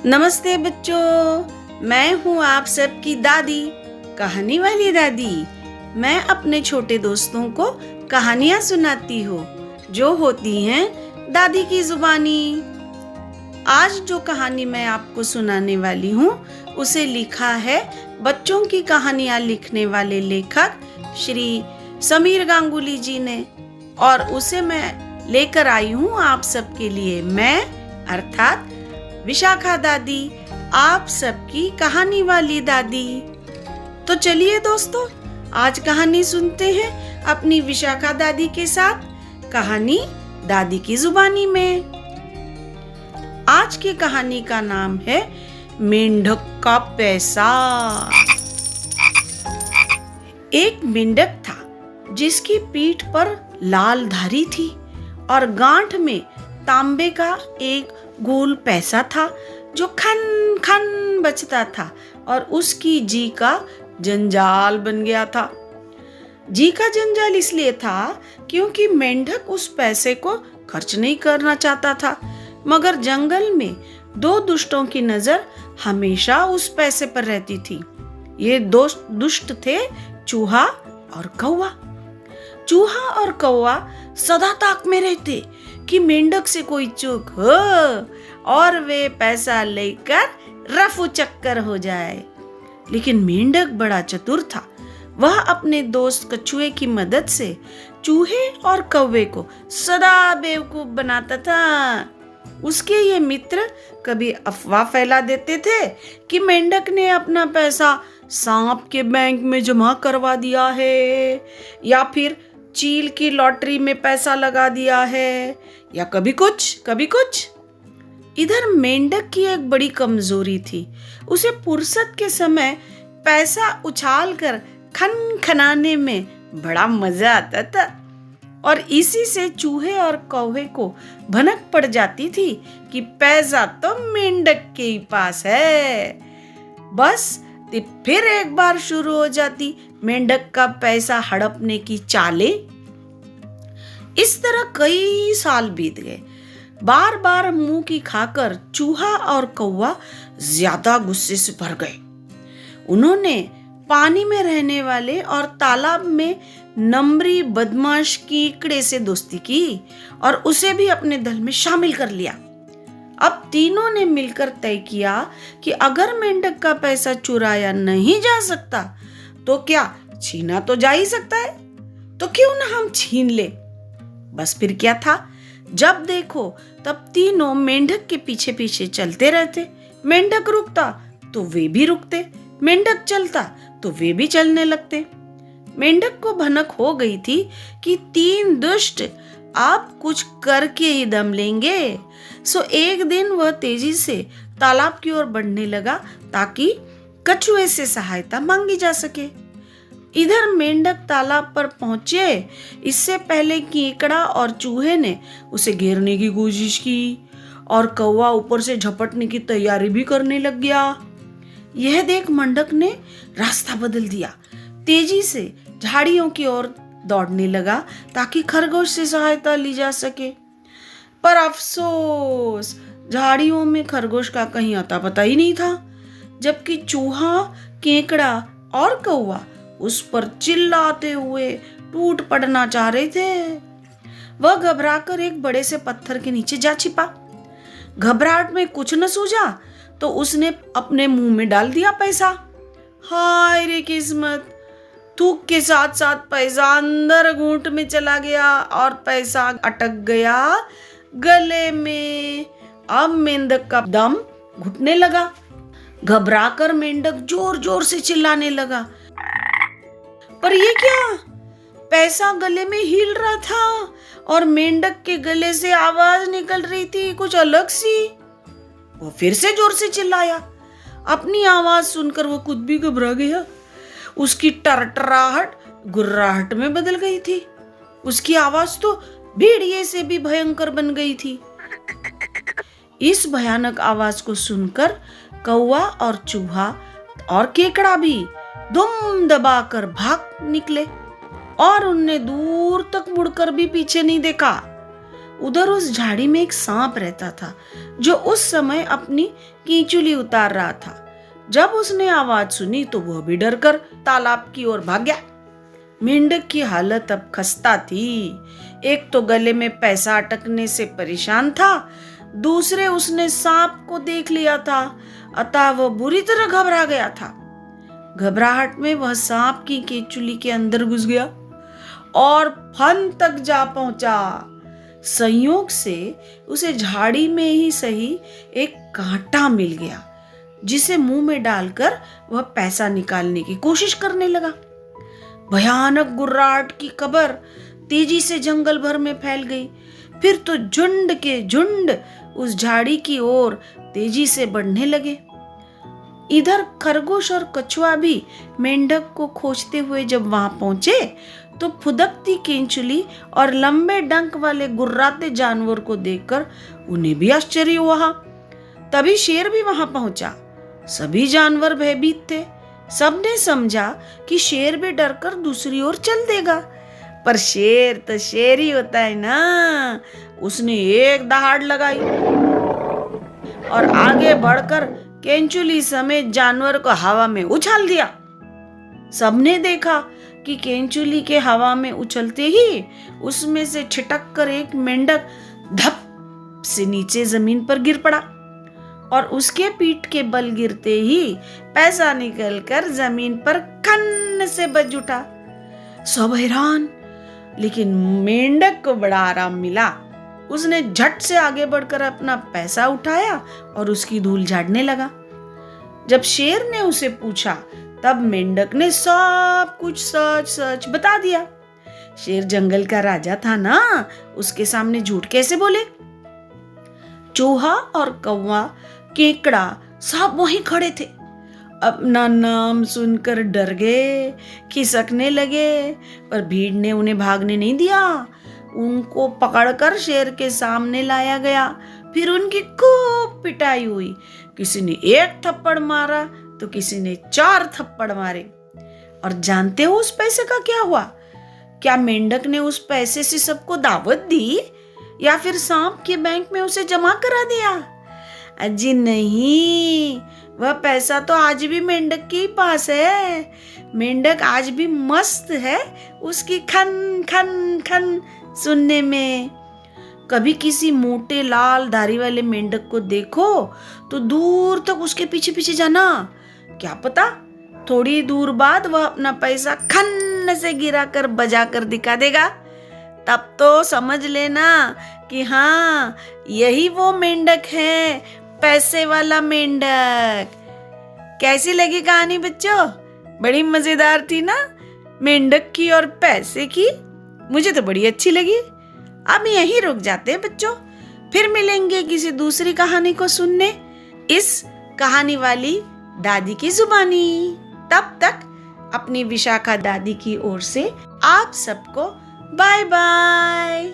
नमस्ते बच्चों, मैं हूँ आप सबकी दादी, कहानी वाली दादी। मैं अपने छोटे दोस्तों को कहानियाँ सुनाती हूँ जो होती हैं दादी की जुबानी। आज जो कहानी मैं आपको सुनाने वाली हूँ उसे लिखा है बच्चों की कहानियाँ लिखने वाले लेखक श्री समीर गांगुली जी ने, और उसे मैं लेकर आई हूँ आप सबके लिए। मैं अर्थात विशाखा दादी, आप सबकी कहानी वाली दादी। तो चलिए दोस्तों, आज कहानी सुनते हैं अपनी विशाखा दादी के साथ, कहानी दादी की जुबानी में। आज की कहानी का नाम है मेंढक का पैसा। एक मेंढक था जिसकी पीठ पर लाल धारी थी और गांठ में तांबे का एक गोल पैसा था जो खन खन बजता था और उसकी जी का जंजाल बन गया था। जी का जंजाल इसलिए था क्योंकि मेंढक उस पैसे को खर्च नहीं करना चाहता था, मगर जंगल में दो दुष्टों की नजर हमेशा उस पैसे पर रहती थी। ये दो दुष्ट थे, चूहा और कौवा। चूहा और कौवा सदा ताक में रहते कि मेंढक से कोई चूक हो और वे पैसा लेकर रफू चक्कर हो जाए। लेकिन मेंढक बड़ा चतुर था। वह अपने दोस्त कछुए की मदद से चूहे और कौवे को सदा बेवकूफ बनाता था। उसके ये मित्र कभी अफवाह फैला देते थे कि मेंढक ने अपना पैसा सांप के बैंक में जमा करवा दिया है, या फिर चील की लॉटरी में पैसा लगा दिया है, या कभी कुछ। इधर मेंढक की एक बड़ी कमजोरी थी। उसे फुर्सत के समय पैसा उछाल कर खन खनाने में बड़ा मजा आता था, और इसी से चूहे और कौवे को भनक पड़ जाती थी कि पैसा तो मेंढक के ही पास है। बस फिर एक बार शुरू हो जाती मेंढक का पैसा हड़पने की चालें। इस तरह कई साल बीत गए। बार बार मुंह की खाकर चूहा और कौवा ज्यादा गुस्से से भर गए। उन्होंने पानी में रहने वाले और तालाब में नम्बरी बदमाश कीकड़े से दोस्ती की और उसे भी अपने दल में शामिल कर लिया। अब तीनों ने मिलकर तय किया कि अगर मेंढक का पैसा चुराया नहीं जा सकता तो क्या छीना तो जा ही सकता है, तो क्यों ना हम छीन ले। बस फिर क्या था, जब देखो तब तीनों मेंढक के पीछे पीछे चलते रहते। मेंढक रुकता तो वे भी रुकते, मेंढक चलता तो वे भी चलने लगते। मेंढक को भनक हो गई थी कि तीन दुष्ट आप कुछ करके ही दम लेंगे। सो एक दिन वह तेजी से तालाब की ओर बढ़ने लगा ताकि कछुए से सहायता मांगी जा सके। इधर मेंढक तालाब पर पहुंचे इससे पहले कीकड़ा और चूहे ने उसे घेरने की कोशिश की और कौवा ऊपर से झपटने की तैयारी भी करने लग गया। यह देख मेंढक ने रास्ता बदल दिया, तेजी से झाड़ियों की ओर दौड़ने लगा ताकि खरगोश से सहायता ली जा सके। पर अफसोस, झाड़ियों में खरगोश का कहीं अता पता ही नहीं था, जबकि चूहा, केकड़ा और कौवा उस पर चिल्लाते हुए टूट पड़ना चाह रहे थे। वह घबराकर एक बड़े से पत्थर के नीचे जा छिपा। घबराहट में कुछ न सूझा तो उसने अपने मुंह में डाल दिया पैसा। हाय रे किस्मत, थूक के साथ साथ पैसा अंदर घूंट में चला गया और पैसा अटक गया गले में। अब मेंढक का दम घुटने लगा। घबराकर मेंढक जोर जोर से चिल्लाने लगा, पर ये क्या, पैसा गले में हिल रहा था और मेंढक के गले से आवाज निकल रही थी कुछ अलग सी। वो फिर से जोर से चिल्लाया। अपनी आवाज सुनकर वो खुद भी घबरा गया। उसकी टरटराहट गुर्राहट में बदल गई थी। उसकी आवाज तो भेड़िए से भी भयंकर बन गई थी। इस भयानक आवाज को सुनकर कौवा और चूहा और केकड़ा भी दुम दबाकर भाग निकले और उनने दूर तक मुड़कर भी पीछे नहीं देखा। उधर उस झाड़ी में एक सांप रहता था जो उस समय अपनी कीचुली उतार रहा था। जब उसने आवाज सुनी तो वह भी डरकर तालाब की ओर भाग गया। मेंढक की हालत अब खस्ता थी। एक तो गले में पैसा अटकने से परेशान था, दूसरे उसने सांप को देख लिया था, अतः वह बुरी तरह घबरा गया था। घबराहट में वह सांप की केचुली के अंदर घुस गया और फन तक जा पहुंचा। संयोग से उसे झाड़ी में ही सही एक कांटा मिल गया, जिसे मुंह में डालकर वह पैसा निकालने की कोशिश करने लगा। भयानक गुर्राहट की खबर तेजी से जंगल भर में फैल गई। फिर तो झुंड के झुंड उस झाड़ी की ओर तेजी से बढ़ने लगे। इधर खरगोश और कछुआ भी मेंढक को खोजते हुए जब वहां पहुंचे तो फुदकती केंचुली और लंबे डंक वाले गुर्राते जानवर को देखकर उन्हें भी आश्चर्य हुआ। तभी शेर भी वहां पहुंचा। सभी जानवर भयभीत थे। सबने समझा कि शेर भी डरकर दूसरी ओर चल देगा, पर शेर तो शेर ही होता है ना। उसने एक दहाड़ लगाई और आगे बढ़कर केंचुली समेत जानवर को हवा में उछाल दिया। सबने देखा कि केंचुली के हवा में उछलते ही उसमें से छिटक कर एक मेंढक धप से नीचे जमीन पर गिर पड़ा और उसके पीठ के बल गिरते ही पैसा निकलकर जमीन पर खन से बज उठा। सब हैरान, लेकिन मेंढक को बड़ा आराम मिला। उसने झट से आगे बढ़कर अपना पैसा उठाया और उसकी धूल झाड़ने लगा। जब शेर ने उसे पूछा तब मेंढक ने सब कुछ सच सच बता दिया। शेर जंगल का राजा था ना, उसके सामने झूठ कैसे बोले। चूहा और कौवा, केकड़ा सब वहीं खड़े थे। अपना नाम सुनकर डर गए, खिसकने लगे, पर भीड़ ने उन्हें भागने नहीं दिया। उनको पकड़कर शेर के सामने लाया गया। फिर उनकी खूब पिटाई हुई। किसी ने एक थप्पड़ मारा तो किसी ने 4 थप्पड़ मारे। और जानते हो उस पैसे का क्या हुआ? क्या मेंढक ने उस पैसे से सबको दावत दी या फिर सांप के बैंक में उसे जमा करा दिया? अजी नहीं, वह पैसा तो आज भी मेंढक के पास है। मेंढक आज भी मस्त है उसकी खन खन खन सुनने में। कभी किसी मोटे लाल धारी वाले मेंढक को देखो तो दूर तक उसके पीछे पीछे जाना। क्या पता थोड़ी दूर बाद वह अपना पैसा खन से गिरा कर बजा कर दिखा देगा। तब तो समझ लेना कि हाँ, यही वो मेंढक है, पैसे वाला मेंढक। कैसी लगी कहानी बच्चों? बड़ी मजेदार थी ना, मेंढक की और पैसे की। मुझे तो बड़ी अच्छी लगी। अब यहीं रुक जाते हैं बच्चों, फिर मिलेंगे किसी दूसरी कहानी को सुनने, इस कहानी वाली दादी की जुबानी। तब तक अपनी विशाखा दादी की ओर से आप सबको बाय बाय।